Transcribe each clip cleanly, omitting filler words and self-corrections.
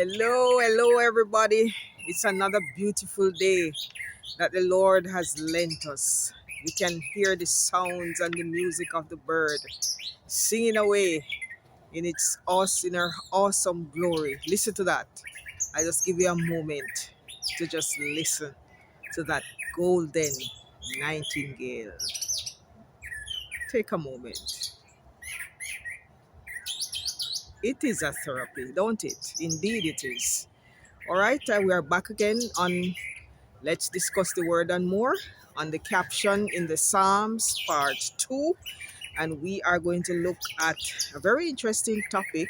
Hello, everybody. It's another beautiful day that the Lord has lent us. We can hear the sounds and the music of the bird singing away in her awesome glory. Listen to that. I just give you a moment to just listen to that golden nightingale. Take a moment. It is a therapy, don't it? Indeed, it is. All right, we are back again on Let's Discuss the Word and More on the caption in the Psalms, part 2. And we are going to look at a very interesting topic,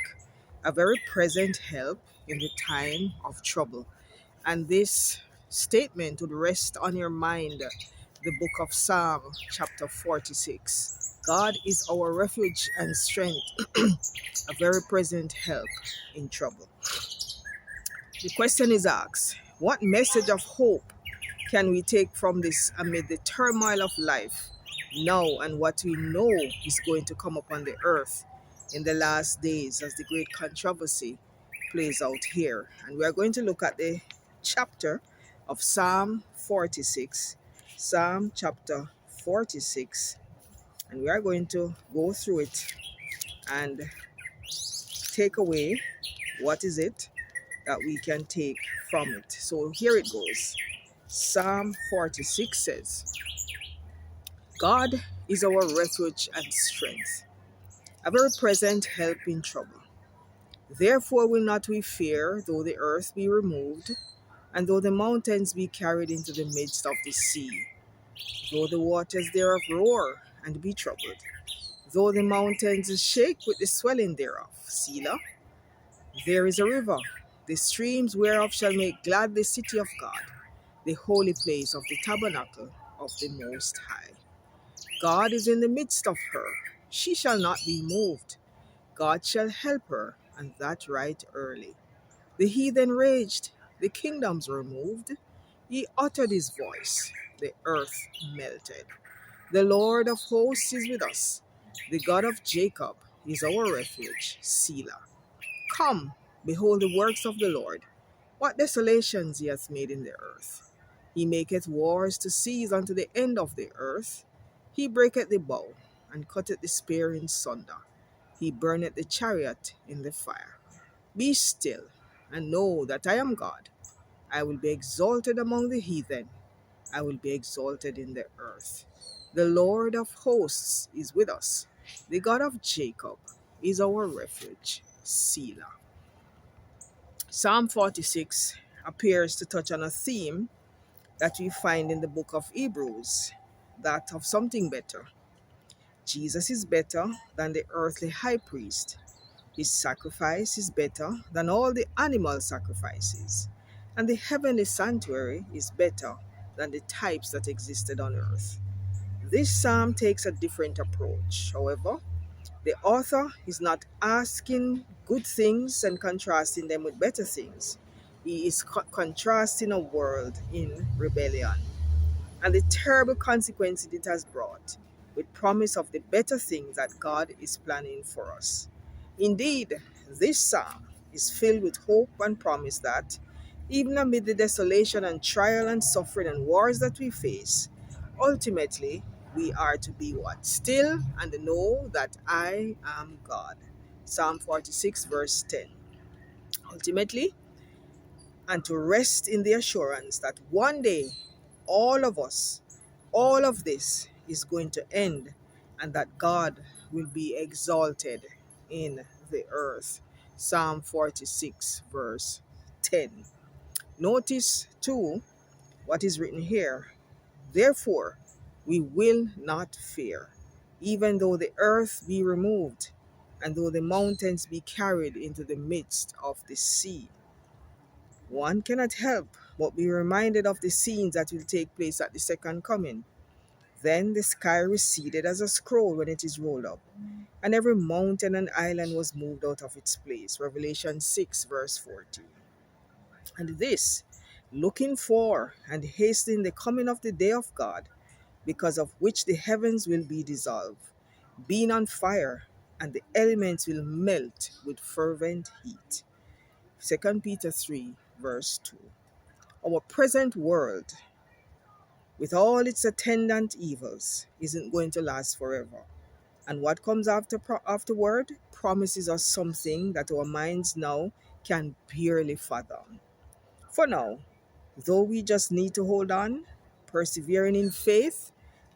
a very present help in the time of trouble. And this statement would rest on your mind the book of Psalm, chapter 46. God is our refuge and strength, a very present help in trouble. The question is asked, what message of hope can we take from this amid the turmoil of life now and what we know is going to come upon the earth in the last days as the great controversy plays out here? And we are going to look at the chapter of Psalm 46, Psalm chapter 46, and we are going to go through it and take away what is it that we can take from it. So here it goes. Psalm 46 says, God is our refuge and strength, a very present help in trouble. Therefore will not we fear, though the earth be removed, and though the mountains be carried into the midst of the sea, though the waters thereof roar and be troubled, though the mountains shake with the swelling thereof. Selah, there is a river, the streams whereof shall make glad the city of God, the holy place of the tabernacle of the Most High. God is in the midst of her. She shall not be moved. God shall help her, and that right early. The heathen raged, the kingdoms were moved. He uttered his voice, the earth melted. The Lord of hosts is with us. The God of Jacob is our refuge. Selah. Come, behold the works of the Lord, what desolations he hath made in the earth. He maketh wars to cease unto the end of the earth. He breaketh the bow, and cutteth the spear in sunder. He burneth the chariot in the fire. Be still, and know that I am God. I will be exalted among the heathen. I will be exalted in the earth. The Lord of hosts is with us. The God of Jacob is our refuge. Selah. Psalm 46 appears to touch on a theme that we find in the book of Hebrews, that of something better. Jesus is better than the earthly high priest. His sacrifice is better than all the animal sacrifices, and the heavenly sanctuary is better than the types that existed on earth. This psalm takes a different approach. However, the author is not asking good things and contrasting them with better things. He is contrasting a world in rebellion and the terrible consequences it has brought, with promise of the better things that God is planning for us. Indeed, this psalm is filled with hope and promise that, even amid the desolation and trial and suffering and wars that we face, ultimately we are to be what? Still and know that I am God. Psalm 46, verse 10. Ultimately, and to rest in the assurance that one day all of us, all of this is going to end, and that God will be exalted in the earth. Psalm 46, verse 10. Notice too what is written here. Therefore, we will not fear, even though the earth be removed, and though the mountains be carried into the midst of the sea. One cannot help but be reminded of the scenes that will take place at the second coming. Then the sky receded as a scroll when it is rolled up, and every mountain and island was moved out of its place. Revelation 6, verse 14. And this, looking for and hastening the coming of the day of God, because of which the heavens will be dissolved, being on fire, and the elements will melt with fervent heat. Second Peter 3, verse 2. Our present world, with all its attendant evils, isn't going to last forever. And what comes afterward promises us something that our minds now can barely fathom. For now, though we just need to hold on, persevering in faith,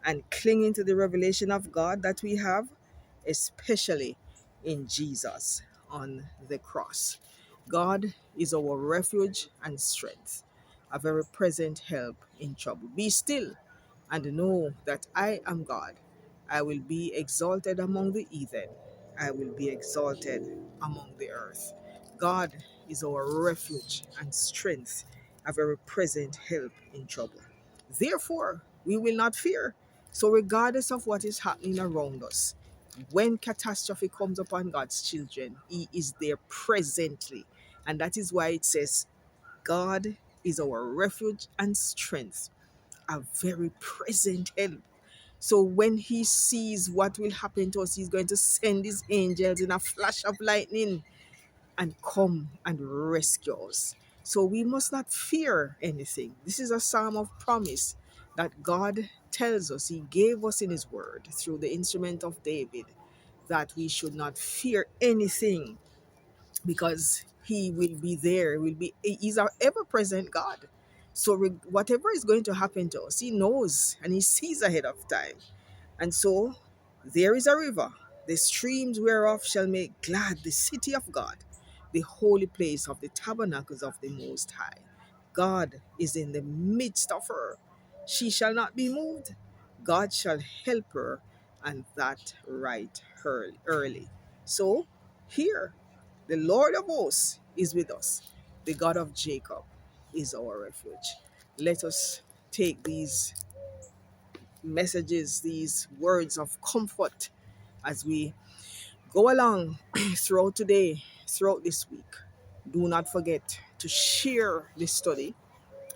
and clinging to the revelation of God that we have, especially in Jesus on the cross. God is our refuge and strength, a very present help in trouble. Be still and know that I am God. I will be exalted among the heathen. I will be exalted among the earth. God is our refuge and strength, a very present help in trouble. Therefore, we will not fear. So, regardless of what is happening around us, when catastrophe comes upon God's children, He is there presently. And that is why it says, God is our refuge and strength, a very present help. So when he sees what will happen to us, he's going to send his angels in a flash of lightning and come and rescue us. So we must not fear anything. This is a psalm of promise that God tells us, he gave us in his word through the instrument of David, that we should not fear anything because he will be there, he's our ever-present God. So whatever is going to happen to us, he knows and he sees ahead of time. And so there is a river, the streams whereof shall make glad the city of God, the holy place of the tabernacles of the Most High. God is in the midst of her. She shall not be moved. God shall help her, and that right early. So here, the Lord of hosts is with us. The God of Jacob is our refuge. Let us take these messages, these words of comfort as we go along throughout today, throughout this week. Do not forget to share this study.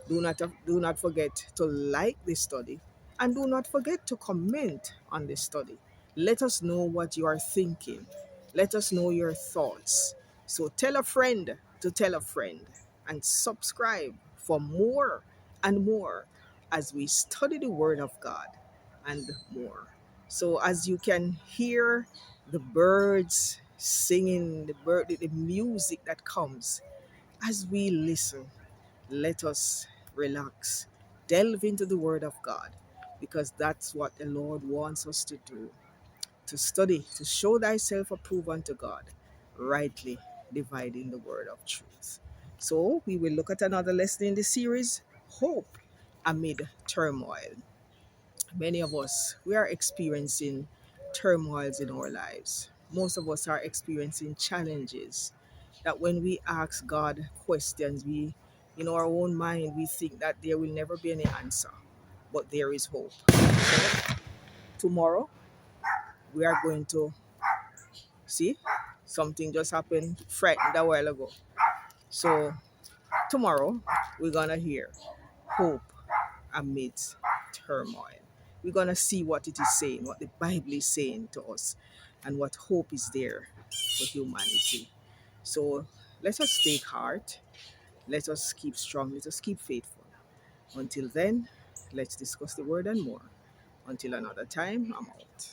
Do not forget to like this study, and do not forget to comment on this study. Let us know what you are thinking. Let us know your thoughts. So tell a friend to tell a friend, and subscribe for more and more as we study the Word of God and more. So as you can hear the birds singing, the music that comes as we listen, let us relax, delve into the Word of God, because that's what the Lord wants us to do, to study, to show thyself approved unto God, rightly dividing the word of truth. So we will look at another lesson in the series, Hope Amid Turmoil. Many of us, we are experiencing turmoils in our lives. Most of us are experiencing challenges that when we ask God questions, we, in our own mind, we think that there will never be any answer, but there is hope. So tomorrow, we are going to see something just happened, frightened a while ago. So tomorrow, we're going to hear hope amidst turmoil. We're going to see what it is saying, what the Bible is saying to us, and what hope is there for humanity. So let us take heart, let us keep strong, let us keep faithful. Until then, let's discuss the word and more. Until another time, I'm out.